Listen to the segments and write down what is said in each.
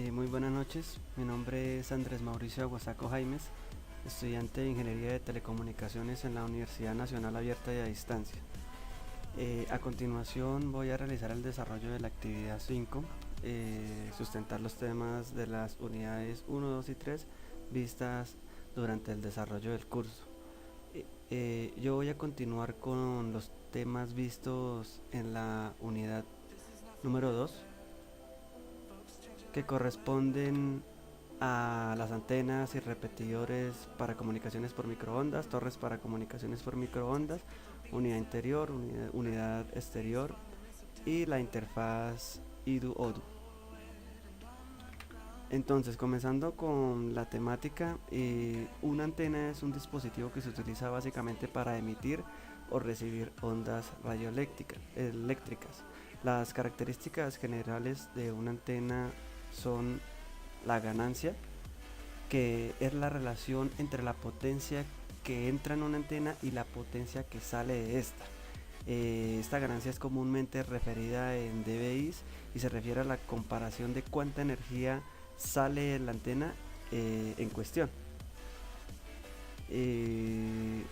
Muy buenas noches, mi nombre es Andrés Mauricio Aguasaco Jaimes, estudiante de Ingeniería de Telecomunicaciones en la Universidad Nacional Abierta y a Distancia. A continuación voy a realizar el desarrollo de la actividad 5, sustentar los temas de las unidades 1, 2 y 3 vistas durante el desarrollo del curso. Yo voy a continuar con los temas vistos en la unidad número 2, que corresponden a las antenas y repetidores para comunicaciones por microondas, torres para comunicaciones por microondas, unidad interior, unidad exterior y la interfaz IDU-ODU. Entonces, comenzando con la temática, una antena es un dispositivo que se utiliza básicamente para emitir o recibir ondas radioeléctricas. Las características generales de una antena son la ganancia, que es la relación entre la potencia que entra en una antena y la potencia que sale de esta. Esta ganancia es comúnmente referida en dBi y se refiere a la comparación de cuánta energía sale de la antena en cuestión.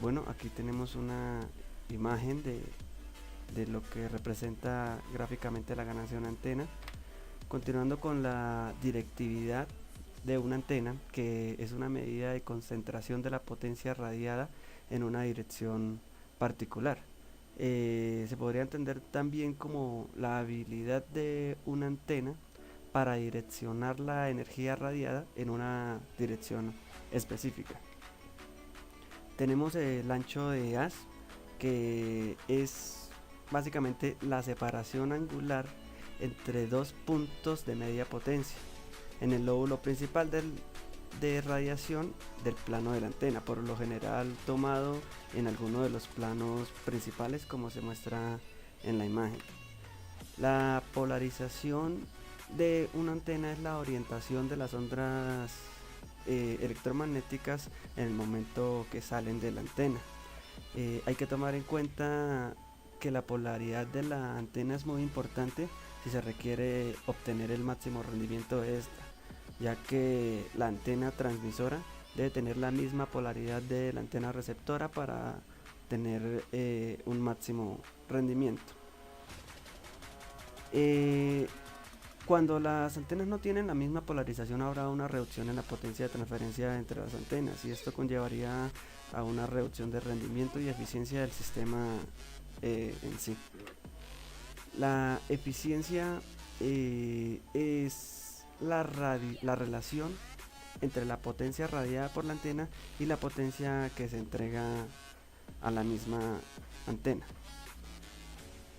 Bueno, aquí tenemos una imagen de lo que representa gráficamente la ganancia de una antena. Continuando con la directividad de una antena, que es una medida de concentración de la potencia radiada en una dirección particular. Se podría entender también como la habilidad de una antena para direccionar la energía radiada en una dirección específica. Tenemos el ancho de haz, que es básicamente la separación angular entre dos puntos de media potencia en el lóbulo principal de radiación del plano de la antena, por lo general tomado en alguno de los planos principales como se muestra en la imagen. La polarización de una antena es la orientación de las ondas electromagnéticas en el momento que salen de la antena. Hay que tomar en cuenta que la polaridad de la antena es muy importante si se requiere obtener el máximo rendimiento de esta, ya que la antena transmisora debe tener la misma polaridad de la antena receptora para tener un máximo rendimiento. Eh, Cuando las antenas no tienen la misma polarización, habrá una reducción en la potencia de transferencia entre las antenas, y esto conllevaría a una reducción de rendimiento y eficiencia del sistema en sí. La eficiencia es la relación entre la potencia radiada por la antena y la potencia que se entrega a la misma antena.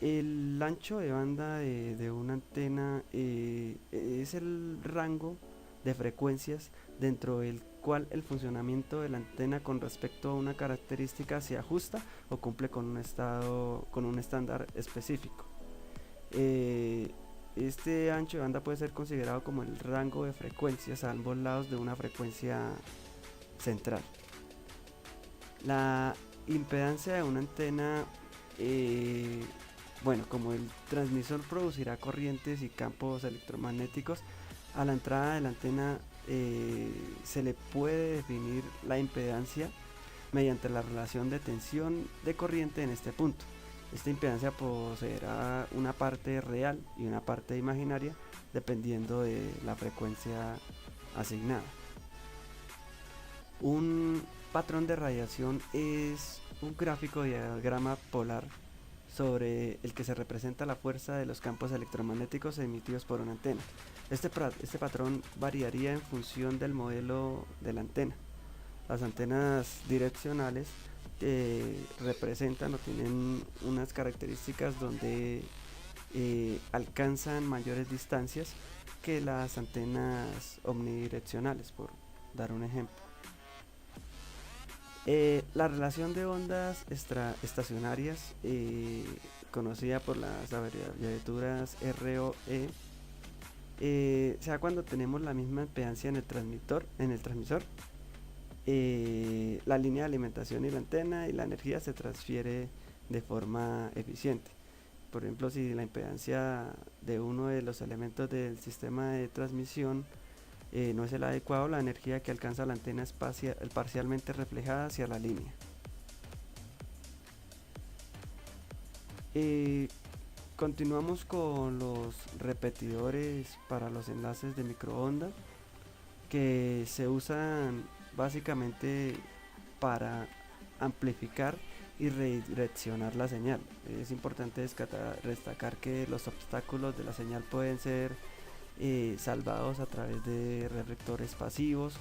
El ancho de banda de una antena es el rango de frecuencias dentro del cual el funcionamiento de la antena con respecto a una característica se ajusta o cumple con un estándar específico. Este ancho de banda puede ser considerado como el rango de frecuencias a ambos lados de una frecuencia central. La impedancia de una antena, bueno, como el transmisor producirá corrientes y campos electromagnéticos, a la entrada de la antena se le puede definir la impedancia mediante la relación de tensión de corriente en este punto. Esta impedancia poseerá una parte real y una parte imaginaria dependiendo de la frecuencia asignada. Un patrón de radiación es un gráfico diagrama polar sobre el que se representa la fuerza de los campos electromagnéticos emitidos por una antena. Este patrón variaría en función del modelo de la antena. Las antenas direccionales representan o tienen unas características donde alcanzan mayores distancias que las antenas omnidireccionales, por dar un ejemplo. La relación de ondas estacionarias, conocida por las abreviaturas ROE, se da cuando tenemos la misma impedancia en el transmisor, la línea de alimentación y la antena, y la energía se transfiere de forma eficiente. Por ejemplo, si la impedancia de uno de los elementos del sistema de transmisión no es el adecuado, la energía que alcanza la antena es parcialmente reflejada hacia la línea. Continuamos con los repetidores para los enlaces de microondas, que se usan básicamente para amplificar y redireccionar la señal. Es importante destacar que los obstáculos de la señal pueden ser salvados a través de reflectores pasivos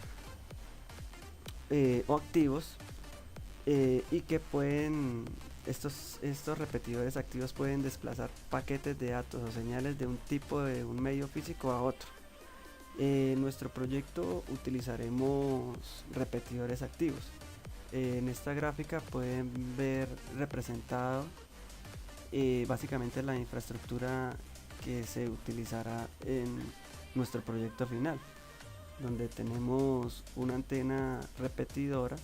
o activos, y que estos repetidores activos pueden desplazar paquetes de datos o señales de un tipo de un medio físico a otro. En nuestro proyecto utilizaremos repetidores activos. En esta gráfica pueden ver representado básicamente la infraestructura que se utilizará en nuestro proyecto final, donde tenemos una antena repetidora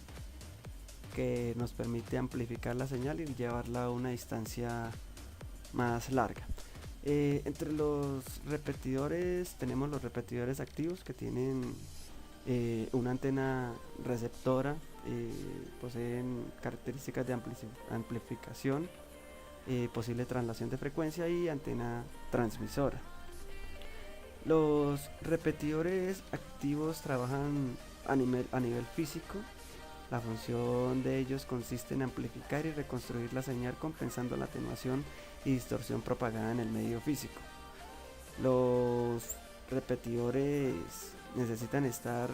que nos permite amplificar la señal y llevarla a una distancia más larga. Entre los repetidores tenemos los repetidores activos, que tienen una antena receptora, poseen características de amplificación, posible traslación de frecuencia y antena transmisora. Los repetidores activos trabajan a nivel físico. La función de ellos consiste en amplificar y reconstruir la señal compensando la atenuación y distorsión propagada en el medio físico. Los repetidores necesitan estar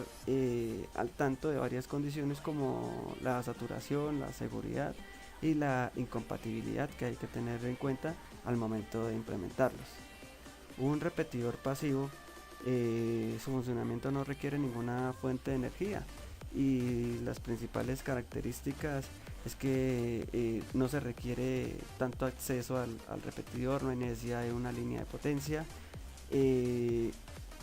al tanto de varias condiciones, como la saturación, la seguridad y la incompatibilidad, que hay que tener en cuenta al momento de implementarlos. Un repetidor pasivo, su funcionamiento no requiere ninguna fuente de energía, y las principales características es que no se requiere tanto acceso al repetidor, no hay necesidad de una línea de potencia,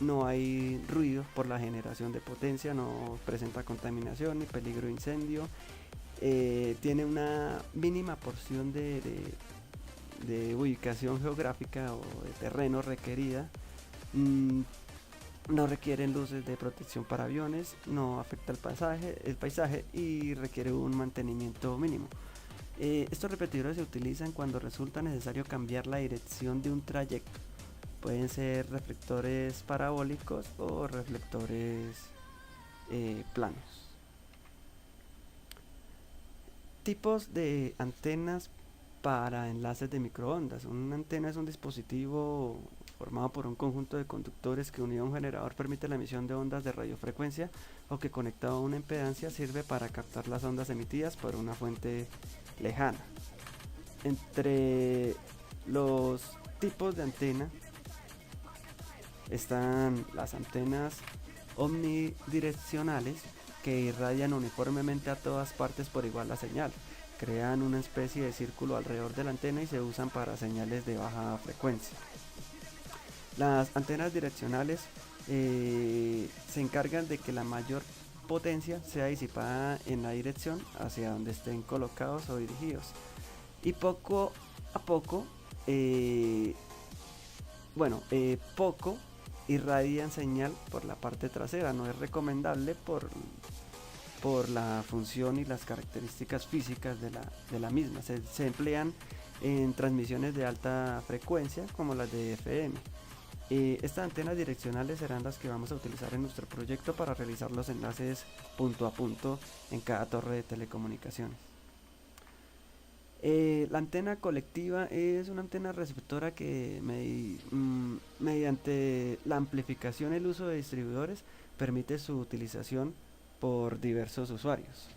no hay ruido por la generación de potencia, no presenta contaminación ni peligro de incendio, tiene una mínima porción de ubicación geográfica o de terreno requerida, no requieren luces de protección para aviones, no afecta el paisaje y requiere un mantenimiento mínimo. Estos repetidores se utilizan cuando resulta necesario cambiar la dirección de un trayecto. Pueden ser reflectores parabólicos o reflectores planos. Tipos de antenas para enlaces de microondas. Una antena es un dispositivo formado por un conjunto de conductores que, unido a un generador, permite la emisión de ondas de radiofrecuencia, o que, conectado a una impedancia, sirve para captar las ondas emitidas por una fuente lejana. Entre los tipos de antena están las antenas omnidireccionales, que irradian uniformemente a todas partes por igual la señal. Crean una especie de círculo alrededor de la antena y se usan para señales de baja frecuencia. Las antenas direccionales se encargan de que la mayor potencia sea disipada en la dirección hacia donde estén colocados o dirigidos, y poco a poco poco irradian señal por la parte trasera. No es recomendable por la función y las características físicas de la misma. Se emplean en transmisiones de alta frecuencia, como las de FM. Estas antenas direccionales serán las que vamos a utilizar en nuestro proyecto para realizar los enlaces punto a punto en cada torre de telecomunicaciones. La antena colectiva es una antena receptora que mediante la amplificación y el uso de distribuidores permite su utilización por diversos usuarios.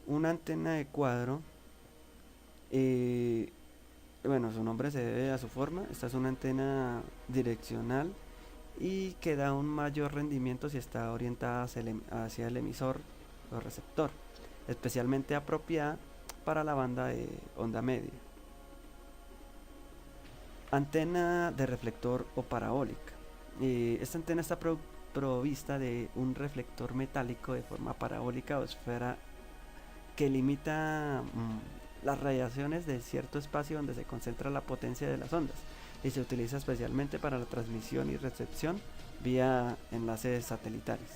Una antena de cuadro, su nombre se debe a su forma. Esta es una antena direccional y que da un mayor rendimiento si está orientada hacia el emisor o receptor, especialmente apropiada para la banda de onda media. Antena de reflector o parabólica. Esta antena está provista de un reflector metálico de forma parabólica o esfera, que limita las radiaciones de cierto espacio donde se concentra la potencia de las ondas. y se utiliza especialmente para la transmisión y recepción vía enlaces satelitales.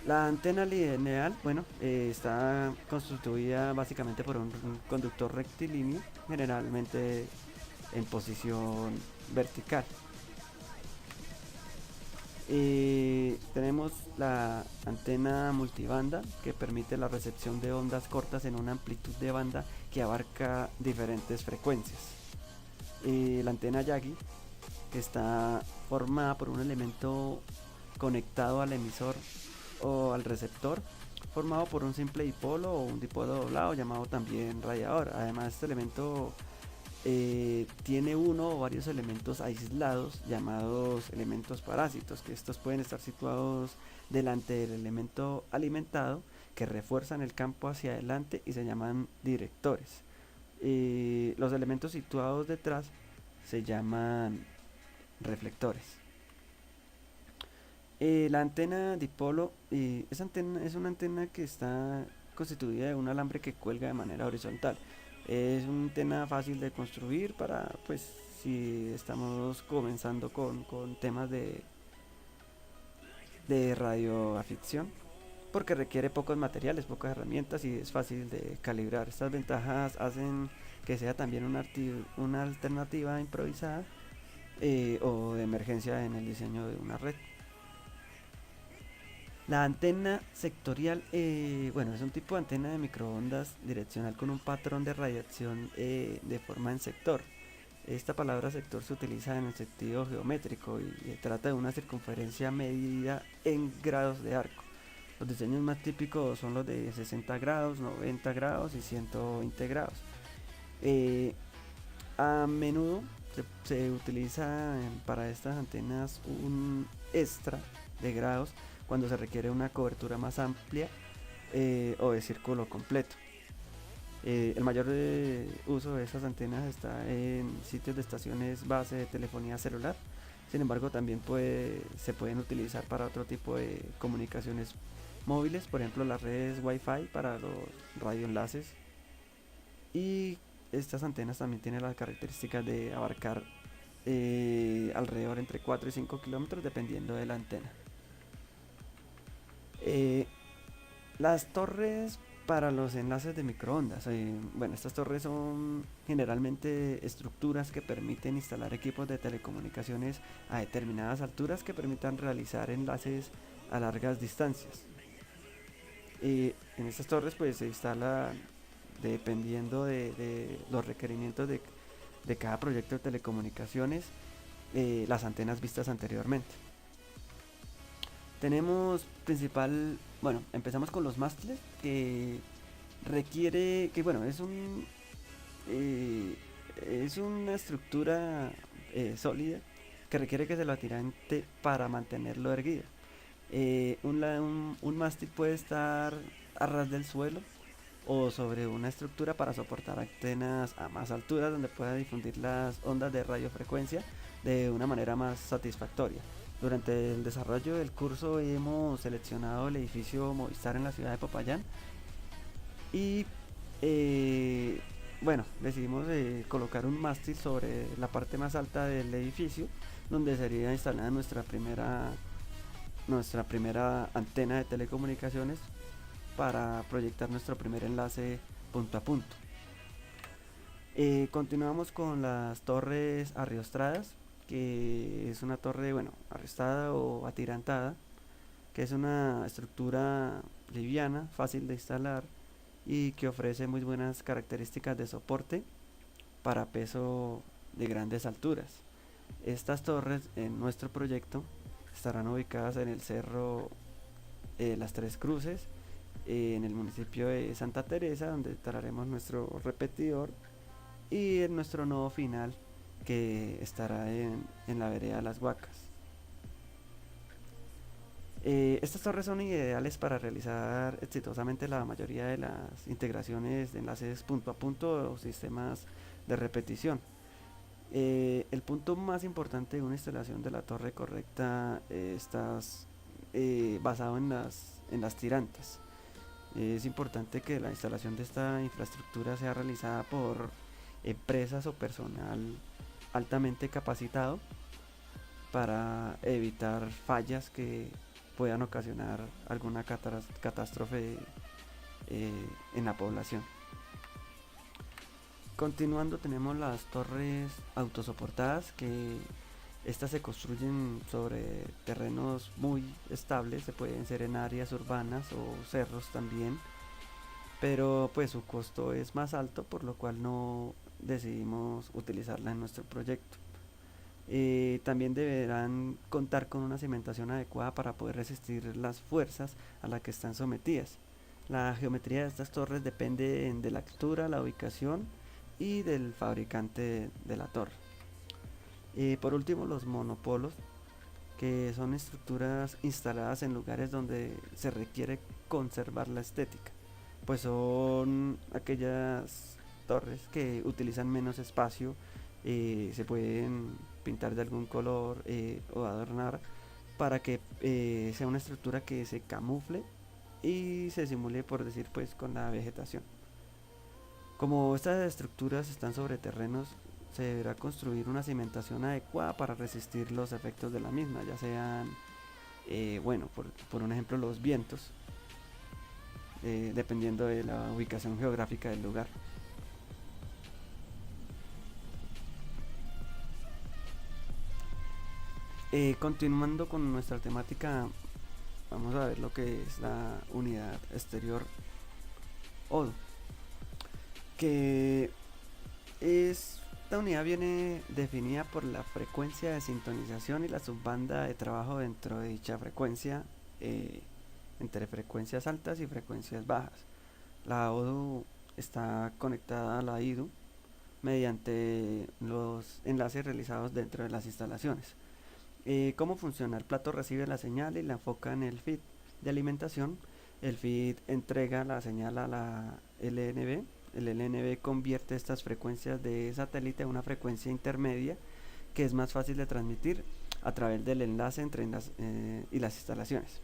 La antena lineal, bueno, está constituida básicamente por un conductor rectilíneo, generalmente en posición vertical. Tenemos la antena multibanda, que permite la recepción de ondas cortas en una amplitud de banda que abarca diferentes frecuencias. La antena Yagi, que está formada por un elemento conectado al emisor o al receptor, formado por un simple dipolo o un dipolo doblado, llamado también radiador. Además, este elemento tiene uno o varios elementos aislados llamados elementos parásitos, que estos pueden estar situados delante del elemento alimentado, que refuerzan el campo hacia adelante y se llaman directores. Los elementos situados detrás se llaman reflectores. La antena dipolo, esa antena es una antena que está constituida de un alambre que cuelga de manera horizontal. Es una antena fácil de construir para, pues, si estamos comenzando con temas de radioaficción, porque requiere pocos materiales, pocas herramientas y es fácil de calibrar. Estas ventajas hacen que sea también una alternativa improvisada o de emergencia en el diseño de una red. La antena sectorial, bueno, es un tipo de antena de microondas direccional con un patrón de radiación de forma en sector. Esta palabra sector se utiliza en el sentido geométrico y trata de una circunferencia medida en grados de arco. Los diseños más típicos son los de 60 grados, 90 grados y 120 grados. A menudo se utiliza para estas antenas un extra de grados cuando se requiere una cobertura más amplia o de círculo completo. El mayor uso de esas antenas está en sitios de estaciones base de telefonía celular. Sin embargo, también se pueden utilizar para otro tipo de comunicaciones móviles, por ejemplo las redes Wi-Fi para los radioenlaces. Y estas antenas también tienen las características de abarcar alrededor entre 4 y 5 kilómetros dependiendo de la antena. Las torres para los enlaces de microondas. Bueno, estas torres son generalmente estructuras que permiten instalar equipos de telecomunicaciones a determinadas alturas que permitan realizar enlaces a largas distancias. En estas torres pues se instala dependiendo de los requerimientos de cada proyecto de telecomunicaciones, las antenas vistas anteriormente. Tenemos bueno, empezamos con los mástiles, que requiere, que bueno, es una estructura sólida que requiere que se lo atirante para mantenerlo erguido. Un mástil puede estar a ras del suelo o sobre una estructura para soportar antenas a más altura donde pueda difundir las ondas de radiofrecuencia de una manera más satisfactoria. Durante el desarrollo del curso hemos seleccionado el edificio Movistar en la ciudad de Popayán y bueno, decidimos colocar un mástil sobre la parte más alta del edificio, donde sería instalada nuestra primera antena de telecomunicaciones para proyectar nuestro primer enlace punto a punto. Continuamos con las torres arriostradas, que es una torre, bueno, arrestada o atirantada, que es una estructura liviana, fácil de instalar y que ofrece muy buenas características de soporte para peso de grandes alturas. Estas torres en nuestro proyecto estarán ubicadas en el cerro Las Tres Cruces, en el municipio de Santa Teresa, donde instalaremos nuestro repetidor, y en nuestro nodo final, que estará en la vereda Las Huacas. Estas torres son ideales para realizar exitosamente la mayoría de las integraciones de enlaces punto a punto o sistemas de repetición. El punto más importante de una instalación de la torre correcta está basado en las tirantes. Es importante que la instalación de esta infraestructura sea realizada por empresas o personal altamente capacitado para evitar fallas que puedan ocasionar alguna catástrofe en la población. Continuando, tenemos las torres autosoportadas, que estas se construyen sobre terrenos muy estables, se pueden ser en áreas urbanas o cerros también, pero pues su costo es más alto, por lo cual no decidimos utilizarla en nuestro proyecto. También deberán contar con una cimentación adecuada para poder resistir las fuerzas a las que están sometidas. La geometría de estas torres depende de la altura, la ubicación y del fabricante de la torre. Por último, los monopolos, que son estructuras instaladas en lugares donde se requiere conservar la estética, pues son aquellas torres que utilizan menos espacio, se pueden pintar de algún color o adornar para que sea una estructura que se camufle y se simule, por decir, pues con la vegetación. Como estas estructuras están sobre terrenos, se deberá construir una cimentación adecuada para resistir los efectos de la misma, ya sean, bueno, por un ejemplo, los vientos, dependiendo de la ubicación geográfica del lugar. Continuando con nuestra temática, vamos a ver lo que es la unidad exterior ODO, que esta unidad viene definida por la frecuencia de sintonización y la subbanda de trabajo dentro de dicha frecuencia, eh, entre frecuencias altas y frecuencias bajas. La ODU está conectada a la IDU mediante los enlaces realizados dentro de las instalaciones. ¿Cómo funciona? El plato recibe la señal y la enfoca en el feed de alimentación. El feed entrega la señal a la LNB. El LNB convierte estas frecuencias de satélite a una frecuencia intermedia que es más fácil de transmitir a través del enlace entre y las instalaciones.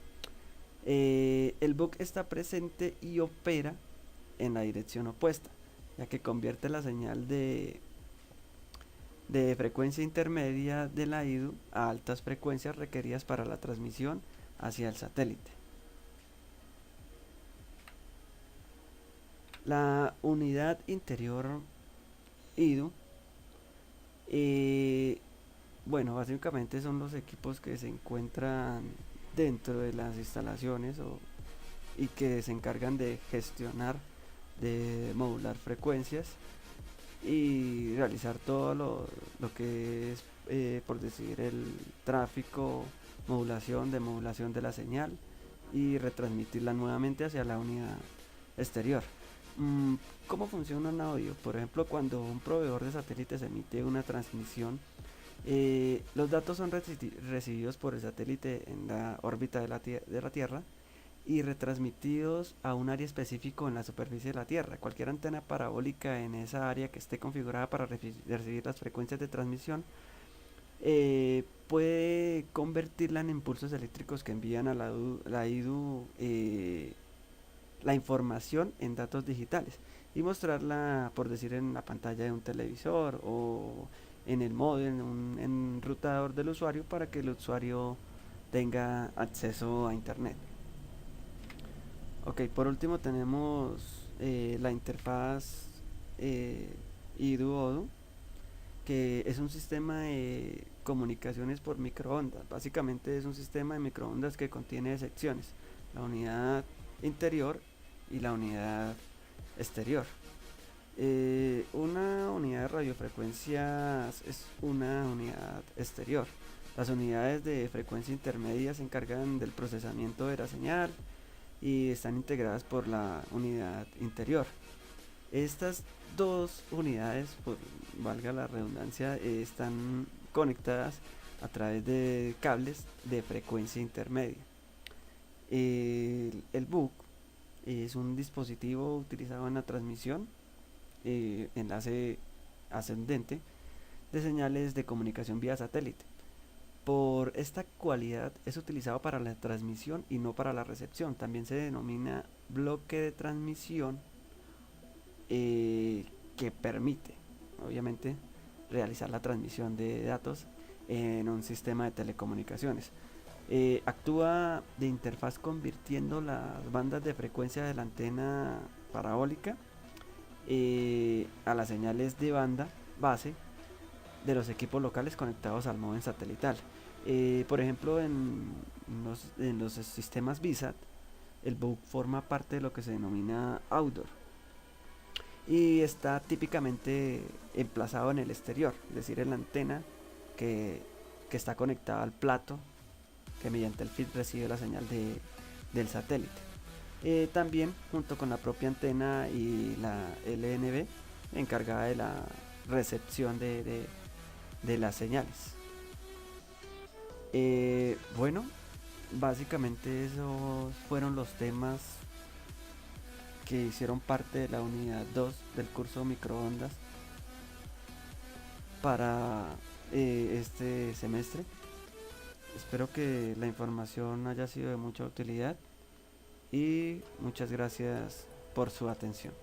El bug está presente y opera en la dirección opuesta, ya que convierte la señal de frecuencia intermedia de la IDU a altas frecuencias requeridas para la transmisión hacia el satélite. La unidad interior IDU, bueno, básicamente son los equipos que se encuentran dentro de las instalaciones y que se encargan de gestionar, de modular frecuencias y realizar todo lo que es, por decir, el tráfico, demodulación de la señal y retransmitirla nuevamente hacia la unidad exterior. Mm, ¿Cómo funciona un audio? Por ejemplo, cuando un proveedor de satélites emite una transmisión, los datos son recibidos por el satélite en la órbita de la Tierra y retransmitidos a un área específico en la superficie de la Tierra. Cualquier antena parabólica en esa área que esté configurada para recibir las frecuencias de transmisión puede convertirla en impulsos eléctricos que envían a la IDU la información en datos digitales y mostrarla, por decir, en la pantalla de un televisor o en el modem, en un enrutador del usuario, para que el usuario tenga acceso a internet. Ok, por último tenemos la interfaz IDU-ODU, que es un sistema de comunicaciones por microondas. Básicamente es un sistema de microondas que contiene secciones: la unidad interior y la unidad exterior. Una unidad de radiofrecuencias es una unidad exterior. Las unidades de frecuencia intermedia se encargan del procesamiento de la señal y están integradas por la unidad interior. Estas dos unidades, por valga la redundancia, están conectadas a través de cables de frecuencia intermedia. El BUC es un dispositivo utilizado en la transmisión, enlace ascendente, de señales de comunicación vía satélite. Por esta cualidad es utilizado para la transmisión y no para la recepción. También se denomina bloque de transmisión, que permite, obviamente, realizar la transmisión de datos en un sistema de telecomunicaciones. Actúa de interfaz convirtiendo las bandas de frecuencia de la antena parabólica a las señales de banda base de los equipos locales conectados al módem satelital. Por ejemplo, en los sistemas VSAT, el BUC forma parte de lo que se denomina outdoor y está típicamente emplazado en el exterior, es decir, en la antena que, que está conectada al plato que mediante el feed recibe la señal del satélite. También junto con la propia antena y la LNB encargada de la recepción de las señales. Bueno, básicamente esos fueron los temas que hicieron parte de la unidad 2 del curso microondas para este semestre. Espero que la información haya sido de mucha utilidad y muchas gracias por su atención.